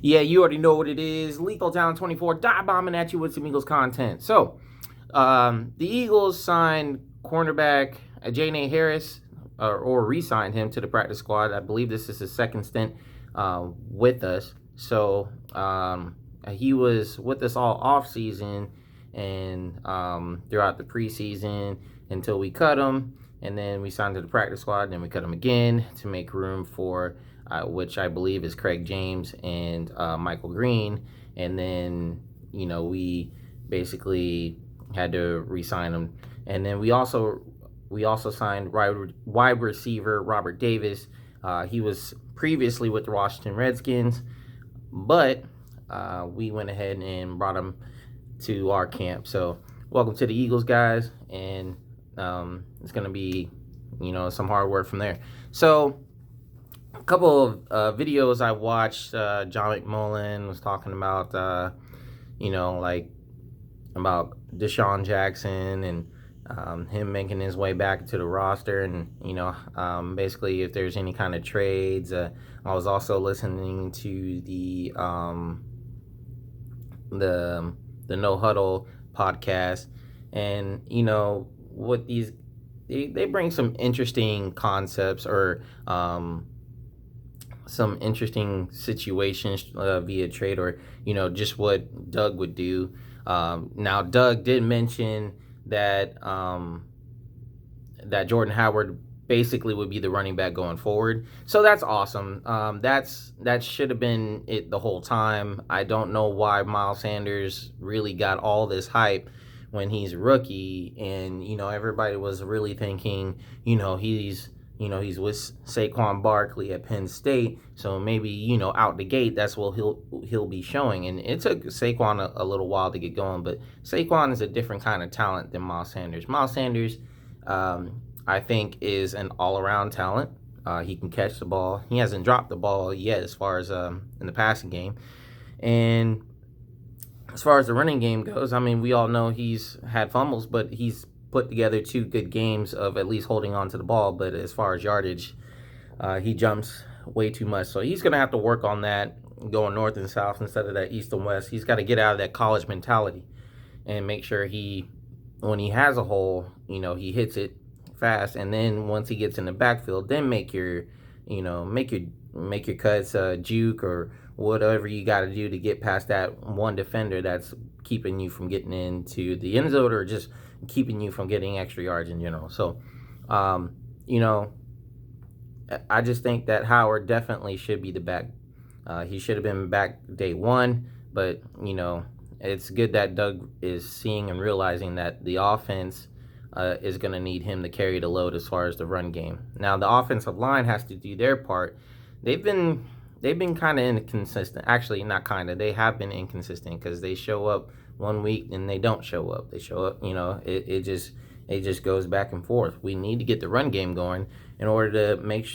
Yeah, you already know what it is. Lethal Talent 24, dive bombing at you with some Eagles content. So, the Eagles signed cornerback Jane Harris, or re-signed him to the practice squad. I believe this is his second stint with us. So, he was with us all off season and throughout the preseason until we cut him, and then we signed to the practice squad. And then we cut him again to make room for which I believe is Craig James and Michael Green. And then, we basically had to re-sign him. And then we also signed wide receiver Robert Davis. He was previously with the Washington Redskins, but we went ahead and brought him to our camp. So welcome to the Eagles, guys, and it's going to be, some hard work from there. So a couple of videos I watched, John McMullen was talking about, like about Deshaun Jackson and him making his way back to the roster, and basically if there's any kind of trades. I was also listening to the No Huddle podcast, and what these they bring some interesting concepts, or some interesting situations via trade, or just what Doug would do. Now Doug did mention that that Jordan Howard basically would be the running back going forward. So that's awesome. That should have been it the whole time. I don't know why Miles Sanders really got all this hype when he's a rookie, and everybody was really thinking, he's with Saquon Barkley at Penn State, so maybe out the gate that's what he'll be showing. And it took Saquon a little while to get going, but Saquon is a different kind of talent than Miles Sanders. Miles Sanders, I think, is an all-around talent. He can catch the ball. He hasn't dropped the ball yet as far as in the passing game, and as far as the running game goes, I mean, we all know he's had fumbles, but he's put together 2 good games of at least holding on to the ball. But as far as yardage, he jumps way too much. So he's going to have to work on that, going north and south instead of that east and west. He's got to get out of that college mentality and make sure when he has a hole, he hits it fast. And then once he gets in the backfield, then make your cuts, juke, or whatever you got to do to get past that one defender that's keeping you from getting into the end zone, or just keeping you from getting extra yards in general. So, I just think that Howard definitely should be the back. He should have been back day one, but it's good that Doug is seeing and realizing that the offense is going to need him to carry the load as far as the run game. Now the offensive line has to do their part. They've been kind of inconsistent. Actually, not kind of. They have been inconsistent, because they show up one week and they don't show up. They show up. It just goes back and forth. We need to get the run game going in order to make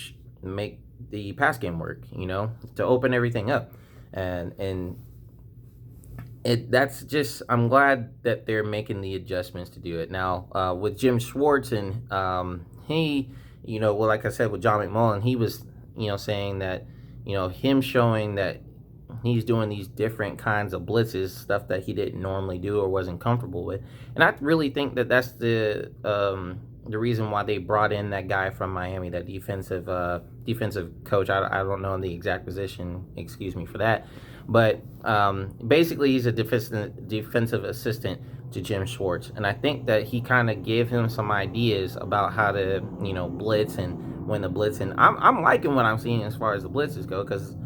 the pass game work. To open everything up, and that's just, I'm glad that they're making the adjustments to do it now. With Jim Schwartz, and he, like I said, with John McMullen, he was saying that him showing that he's doing these different kinds of blitzes, stuff that he didn't normally do or wasn't comfortable with. And I really think that that's the reason why they brought in that guy from Miami, that defensive coach. I don't know the exact position, excuse me for that, but basically he's a defensive assistant to Jim Schwartz, and I think that he kind of gave him some ideas about how to blitz and when the blitz. And I'm liking what I'm seeing as far as the blitzes go, because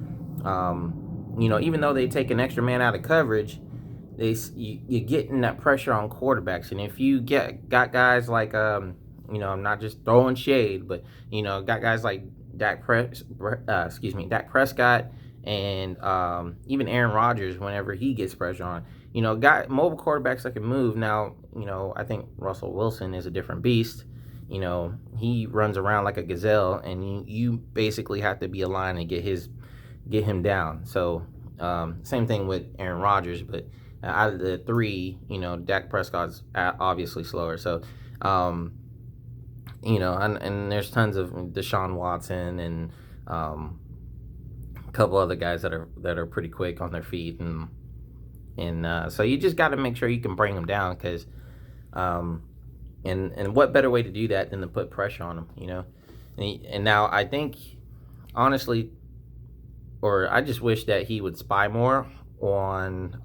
even though they take an extra man out of coverage, you're getting that pressure on quarterbacks. And if you got guys like I'm not just throwing shade, but got guys like Dak Prescott, and even Aaron Rodgers, whenever he gets pressure on, got mobile quarterbacks that can move. Now, I think Russell Wilson is a different beast. He runs around like a gazelle, and you basically have to be aligned and get him down. So same thing with Aaron Rodgers, but out of the 3, Dak Prescott's obviously slower. So and there's tons of Deshaun Watson and couple other guys that are pretty quick on their feet, and so you just got to make sure you can bring them down, because and what better way to do that than to put pressure on them, you know? And now I think, honestly, or I just wish that he would spy more on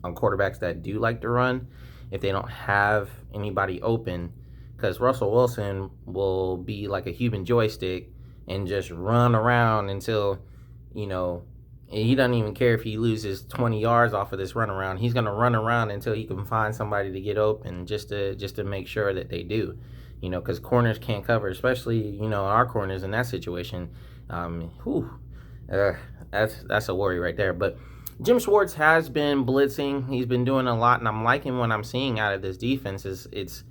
quarterbacks that do like to run if they don't have anybody open, because Russell Wilson will be like a human joystick and just run around until, you know, he doesn't even care if he loses 20 yards off of this run around. He's going to run around until he can find somebody to get open, just to make sure that they do, you know, because corners can't cover, especially, you know, our corners in that situation. That's a worry right there. But Jim Schwartz has been blitzing. He's been doing a lot, and I'm liking what I'm seeing out of this defense. It's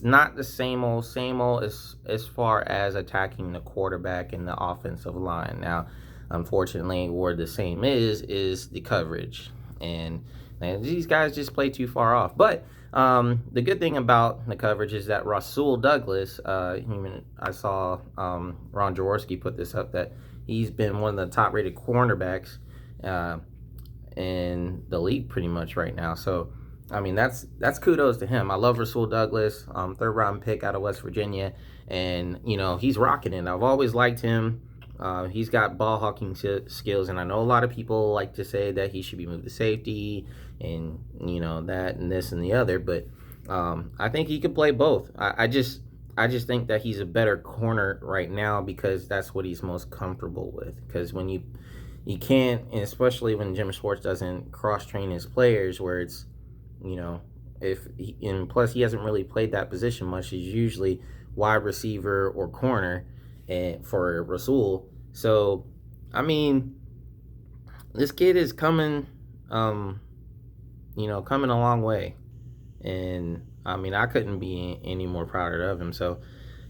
not the same old as far as attacking the quarterback and the offensive line. Now, unfortunately, where the same is the coverage, and these guys just play too far off. But the good thing about the coverage is that Rasul Douglas, even I saw Ron Jaworski put this up, that he's been one of the top-rated cornerbacks in the league pretty much right now. So, I mean, that's kudos to him. I love Rasul Douglas, third-round pick out of West Virginia, and, you know, he's rocking it. I've always liked him. He's got ball hawking skills, and I know a lot of people like to say that he should be moved to safety and, you know, that and this and the other, but I think he could play both. I just think that he's a better corner right now because that's what he's most comfortable with. Because when you can't, and especially when Jim Schwartz doesn't cross-train his players, where it's, you know, and plus he hasn't really played that position much. He's usually wide receiver or corner for Rasul. So, I mean, this kid is coming, you know, coming a long way. And, I mean, I couldn't be any more prouder of him. So,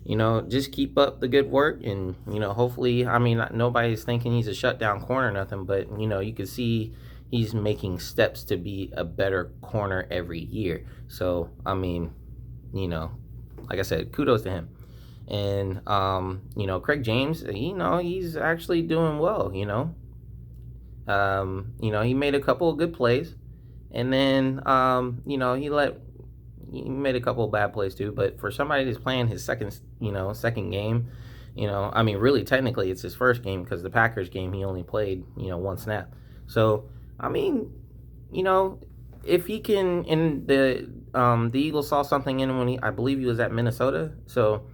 you know, just keep up the good work. And, you know, hopefully, I mean, nobody's thinking he's a shutdown corner or nothing. But, you know, you can see he's making steps to be a better corner every year. So, I mean, you know, like I said, kudos to him. And, you know, Craig James, you know, he's actually doing well, you know. You know, he made a couple of good plays. And then, you know, he made a couple of bad plays too. But for somebody that's playing his second game, you know, I mean, really, technically, it's his first game, because the Packers game, he only played, you know, one snap. So, I mean, you know, if he can, and the Eagles saw something in him when I believe he was at Minnesota. So,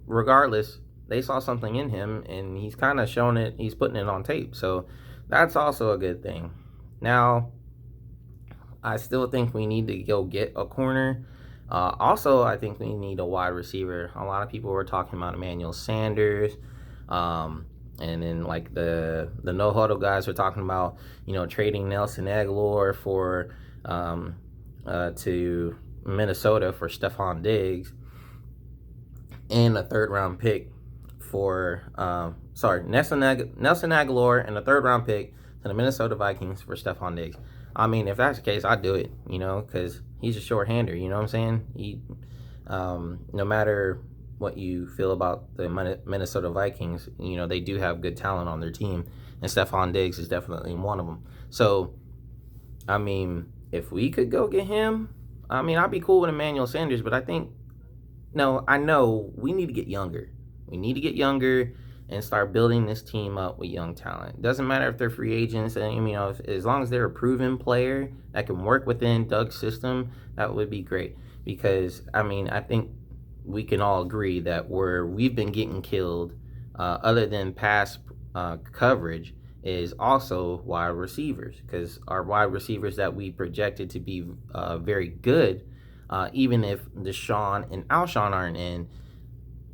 regardless, they saw something in him, and he's kind of shown it. He's putting it on tape. So that's also a good thing. Now, I still think we need to go get a corner. Also, I think we need a wide receiver. A lot of people were talking about Emmanuel Sanders. And then, like, the No Huddle guys were talking about, you know, trading Nelson Agholor to Minnesota for Stephon Diggs, and a third-round pick for Nelson Agholor and a third-round pick to the Minnesota Vikings for Stephon Diggs. I mean, if that's the case, I'd do it, you know, because he's a short-hander, you know what I'm saying? He, no matter what you feel about the Minnesota Vikings, you know, they do have good talent on their team, and Stephon Diggs is definitely one of them. So, I mean, if we could go get him, I mean, I'd be cool with Emmanuel Sanders, but I know we need to get younger. We need to get younger and start building this team up with young talent. Doesn't matter if they're free agents, and, you know, as long as they're a proven player that can work within Doug's system, that would be great. Because, I mean, I think we can all agree that where we've been getting killed, other than pass coverage, is also wide receivers. Because our wide receivers that we projected to be very good, even if Deshaun and Alshon aren't in,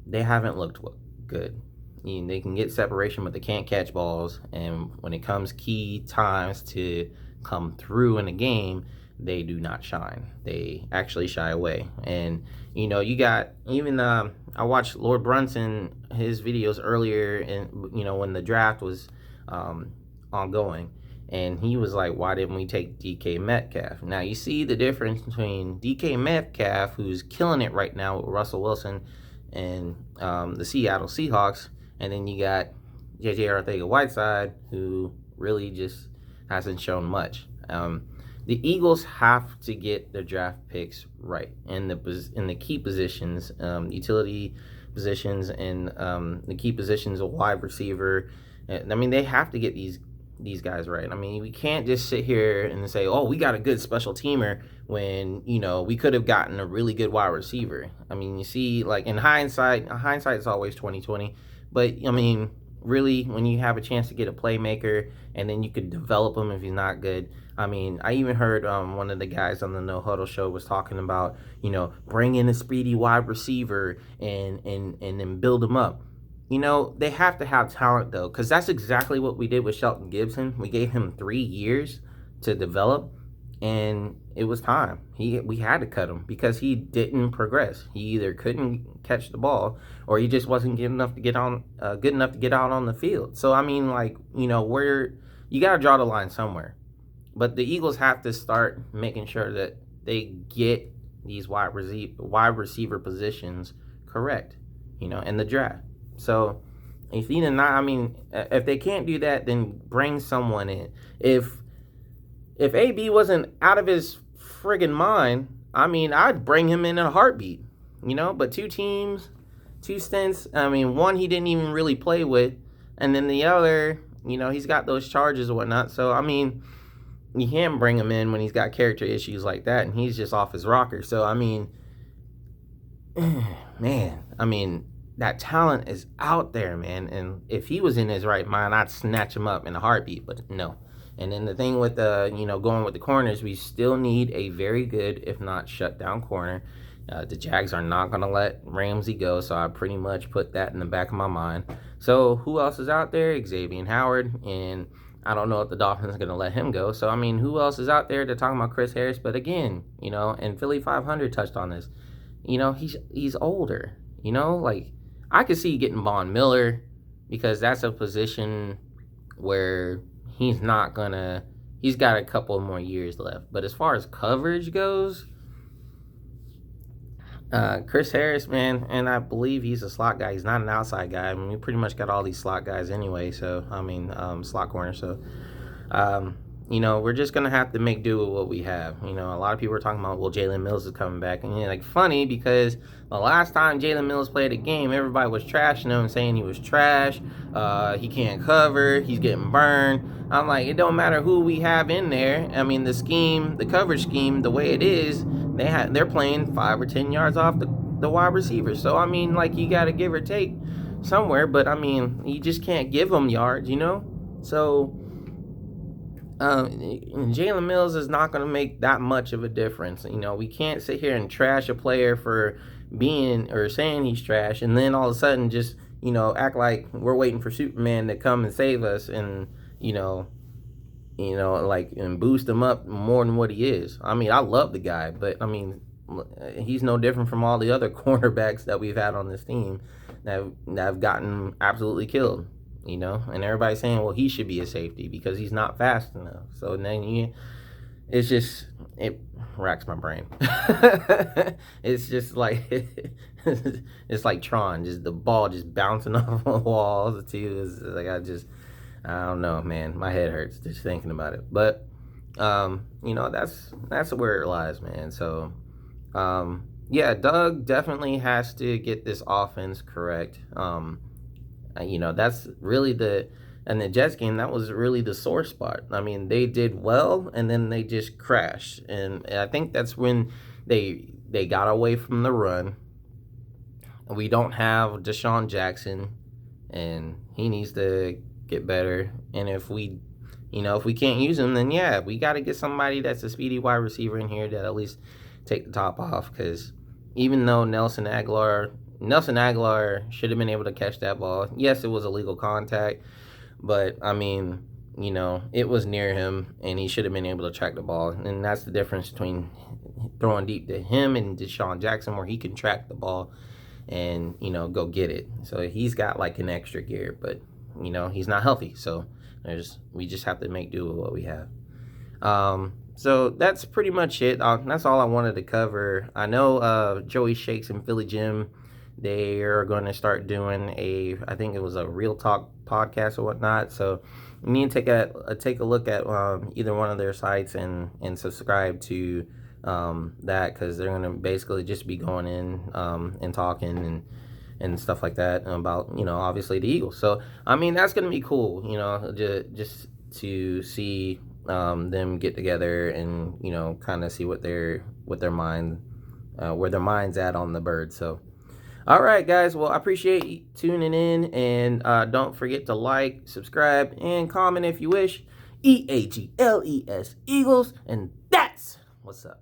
they haven't looked good. I mean, they can get separation, but they can't catch balls. And when it comes key times to come through in a game, they do not shine. They actually shy away. And, you know, you got even I watched Lord Brunson, his videos earlier, and, you know, when the draft was ongoing, and he was like, why didn't we take DK Metcalf? Now, you see the difference between DK Metcalf, who's killing it right now with Russell Wilson and the Seattle Seahawks, and then you got JJ Arcega-Whiteside, who really just hasn't shown much. The Eagles have to get their draft picks right in the key positions, utility positions, and the key positions of wide receiver. I mean, they have to get these guys right. I mean, we can't just sit here and say, "Oh, we got a good special teamer," when we could have gotten a really good wide receiver. I mean, you see, like in hindsight is always 2020, but I mean, really, when you have a chance to get a playmaker and then you could develop him if he's not good. I mean, I even heard one of the guys on the No Huddle show was talking about, bring in a speedy wide receiver and then build him up. They have to have talent, though, because that's exactly what we did with Shelton Gibson. We gave him 3 years to develop, and it was time. We had to cut him because he didn't progress. He either couldn't catch the ball, or he just wasn't good enough to get out on the field. So I mean, like, you got to draw the line somewhere. But the Eagles have to start making sure that they get these wide receiver positions correct, in the draft. So if they can't do that, then bring someone in. If AB wasn't out of his friggin' mind, I mean, I'd bring him in a heartbeat, But 2 teams, 2 stints. I mean, one he didn't even really play with, and then the other, he's got those charges or whatnot. So I mean, you can't bring him in when he's got character issues like that, and he's just off his rocker. So I mean, man, that talent is out there, man. And if he was in his right mind, I'd snatch him up in a heartbeat. But no. And then the thing with going with the corners, we still need a very good, if not shut down corner. The Jags are not going to let Ramsey go, so I pretty much put that in the back of my mind. So who else is out there? Xavier Howard, and I don't know if the Dolphins are going to let him go. So, I mean, who else is out there? They're talking about Chris Harris, but again, and Philly 500 touched on this. He's older, like, I could see getting Von Miller because that's a position where he's got a couple more years left. But as far as coverage goes, Chris Harris, man, and I believe he's a slot guy. He's not an outside guy. I mean, we pretty much got all these slot guys anyway. So, slot corner. So, we're just going to have to make do with what we have. A lot of people are talking about, well, Jalen Mills is coming back. And, funny because the last time Jalen Mills played a game, everybody was trashing him and saying he was trash. He can't cover. He's getting burned. I'm like, it don't matter who we have in there. I mean, the coverage scheme, the way it is, they're playing 5 or 10 yards off the wide receiver. So, I mean, like, you got to give or take somewhere. But, I mean, you just can't give them yards, So, Jalen Mills is not going to make that much of a difference. We can't sit here and trash a player for being or saying he's trash, and then all of a sudden just act like we're waiting for Superman to come and save us, and and boost him up more than what he is. I mean, I love the guy, but I mean, he's no different from all the other cornerbacks that we've had on this team that have gotten absolutely killed. And everybody's saying, well, he should be a safety because he's not fast enough. So then it racks my brain. It's just like, it's like Tron, just the ball just bouncing off the walls too. It's like, I don't know, man. My head hurts just thinking about it. But, that's where it lies, man. So, yeah, Doug definitely has to get this offense correct. That's really the Jets game, that was really the sore spot. I mean, they did well, and then they just crashed. And I think that's when they got away from the run. We don't have Deshaun Jackson, and he needs to get better. And if we can't use him, then yeah, we got to get somebody that's a speedy wide receiver in here that at least take the top off. Because even though Nelson Aguilar should have been able to catch that ball. Yes, it was illegal contact, but I mean, it was near him, and he should have been able to track the ball. And that's the difference between throwing deep to him and Deshaun Jackson, where he can track the ball and go get it. So he's got like an extra gear, but he's not healthy. So we just have to make do with what we have. So that's pretty much it. That's all I wanted to cover. I know Joey Shakes and Philly Jim they are going to start doing I think it was a Real Talk podcast or whatnot. So you need to take a look at either one of their sites and subscribe to that, because they're going to basically just be going in and talking and stuff like that about, obviously the Eagles. So I mean, that's going to be cool, just to see them get together and kind of see where their mind's at on the Birds. So all right, guys. Well, I appreciate you tuning in, and don't forget to like, subscribe, and comment if you wish. EAGLES Eagles, and that's what's up.